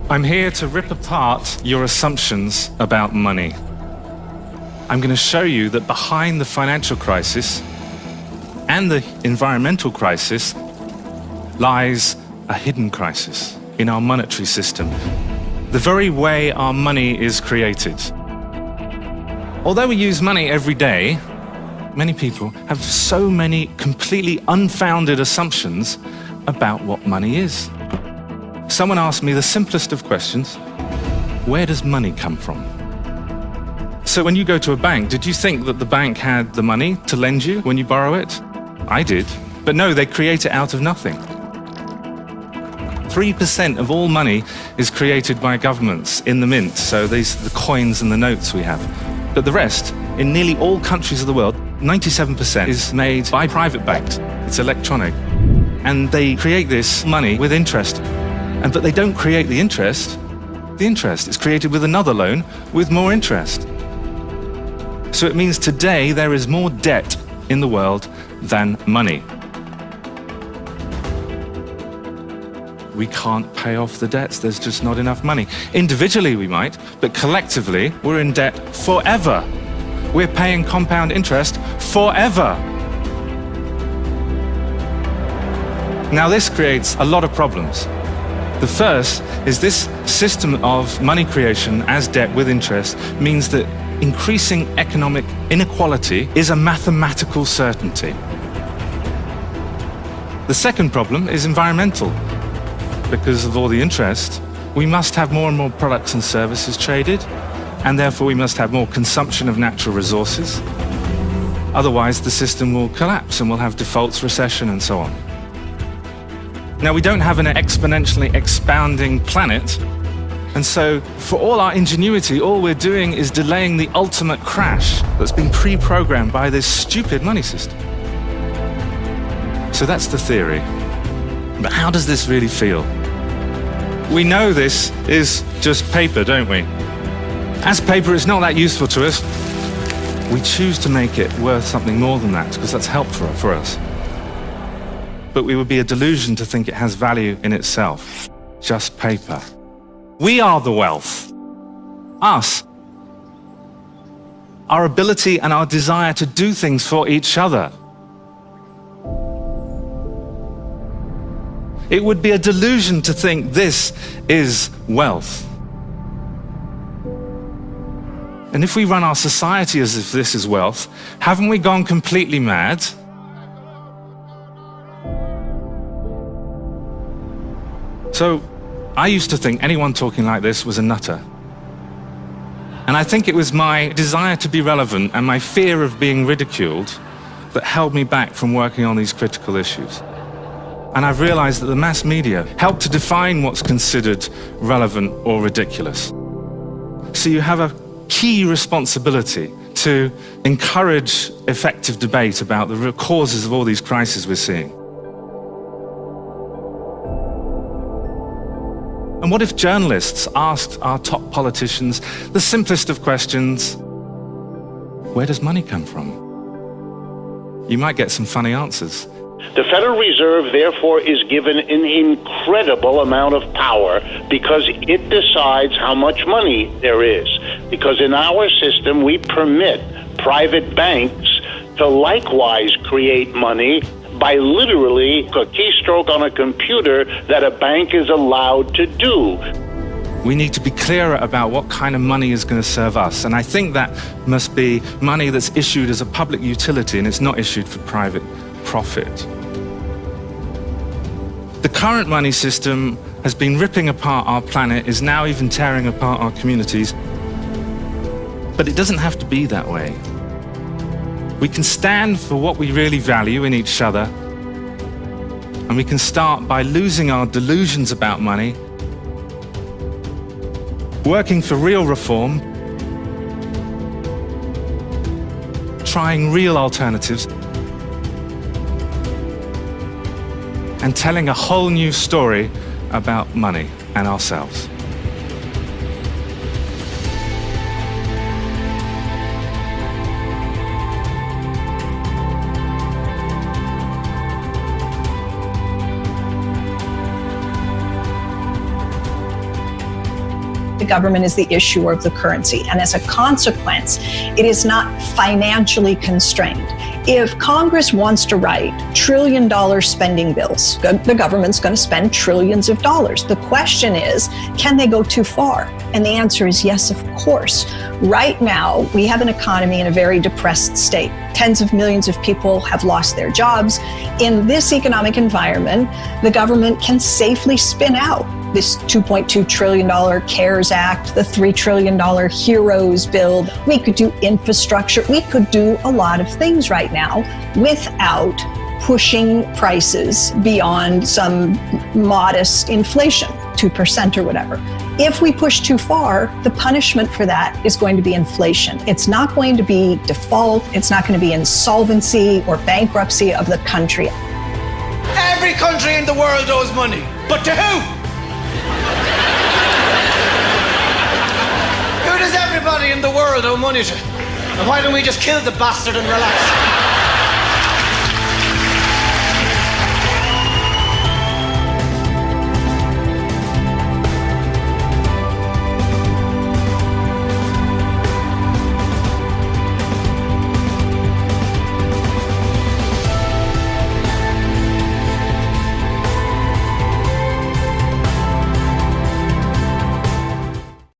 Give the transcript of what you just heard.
I'm here to rip apart your assumptions about money. I'm going to show you that behind the financial crisis and the environmental crisis lies a hidden crisis in our monetary system, the very way our money is created. Although we use money every day, many people have so many completely unfounded assumptions about what money is. Someone asked me the simplest of questions: where does money come from? So when you go to a bank, did you think that the bank had the money to lend you when you borrow it? I did. But no, they create it out of nothing. 3% of all money is created by governments in the mint, so these are the coins and the notes we have. But the rest, in nearly all countries of the world, 97% is made by private banks. It's electronic. And they create this money with interest. But they don't create the interest. The interest is created with another loan with more interest. So it means today there is more debt in the world than money. We can't pay off the debts. There's just not enough money. Individually we might, but collectively we're in debt forever. We're paying compound interest forever. Now this creates a lot of problems. The first is this system of money creation as debt with interest means that increasing economic inequality is a mathematical certainty. The second problem is environmental. Because of all the interest, we must have more and more products and services traded, and therefore we must have more consumption of natural resources. Otherwise, the system will collapse and we'll have defaults, recession, and so on. Now, we don't have an exponentially expanding planet, and so for all our ingenuity, all we're doing is delaying the ultimate crash that's been pre-programmed by this stupid money system. So that's the theory. But how does this really feel? We know this is just paper, don't we? As paper, it's not that useful to us. We choose to make it worth something more than that because that's helpful for us. But it would be a delusion to think it has value in itself. Just paper. We are the wealth. Us. Our ability and our desire to do things for each other. It would be a delusion to think this is wealth. And if we run our society as if this is wealth, haven't we gone completely mad? So, I used to think anyone talking like this was a nutter. And I think it was my desire to be relevant and my fear of being ridiculed that held me back from working on these critical issues. And I've realized that the mass media help to define what's considered relevant or ridiculous. So you have a key responsibility to encourage effective debate about the root causes of all these crises we're seeing. And what if journalists asked our top politicians the simplest of questions: where does money come from? You might get some funny answers. The Federal Reserve, therefore, is given an incredible amount of power because it decides how much money there is. Because in our system, we permit private banks to likewise create money by literally a keystroke on a computer that a bank is allowed to do. We need to be clearer about what kind of money is going to serve us. And I think that must be money that's issued as a public utility and it's not issued for private profit. The current money system has been ripping apart our planet, is now even tearing apart our communities. But it doesn't have to be that way. We can stand for what we really value in each other, and we can start by losing our delusions about money, working for real reform, trying real alternatives, and telling a whole new story about money and ourselves. the government is the issuer of the currency. And as a consequence, it is not financially constrained. If Congress wants to write trillion-dollar spending bills, the government's going to spend trillions of dollars. The question is, can they go too far? And the answer is yes, of course. Right now, we have an economy in a very depressed state. Tens of millions of people have lost their jobs. In this economic environment, the government can safely spin out this $2.2 trillion CARES Act, the $3 trillion HEROES bill. We could do infrastructure. We could do a lot of things right now without pushing prices beyond some modest inflation, 2% or whatever. If we push too far, the punishment for that is going to be inflation. It's not going to be default. It's not going to be insolvency or bankruptcy of the country. Every country in the world owes money, but to who? Who does everybody in the world owe money to? And why don't we just kill the bastard and relax?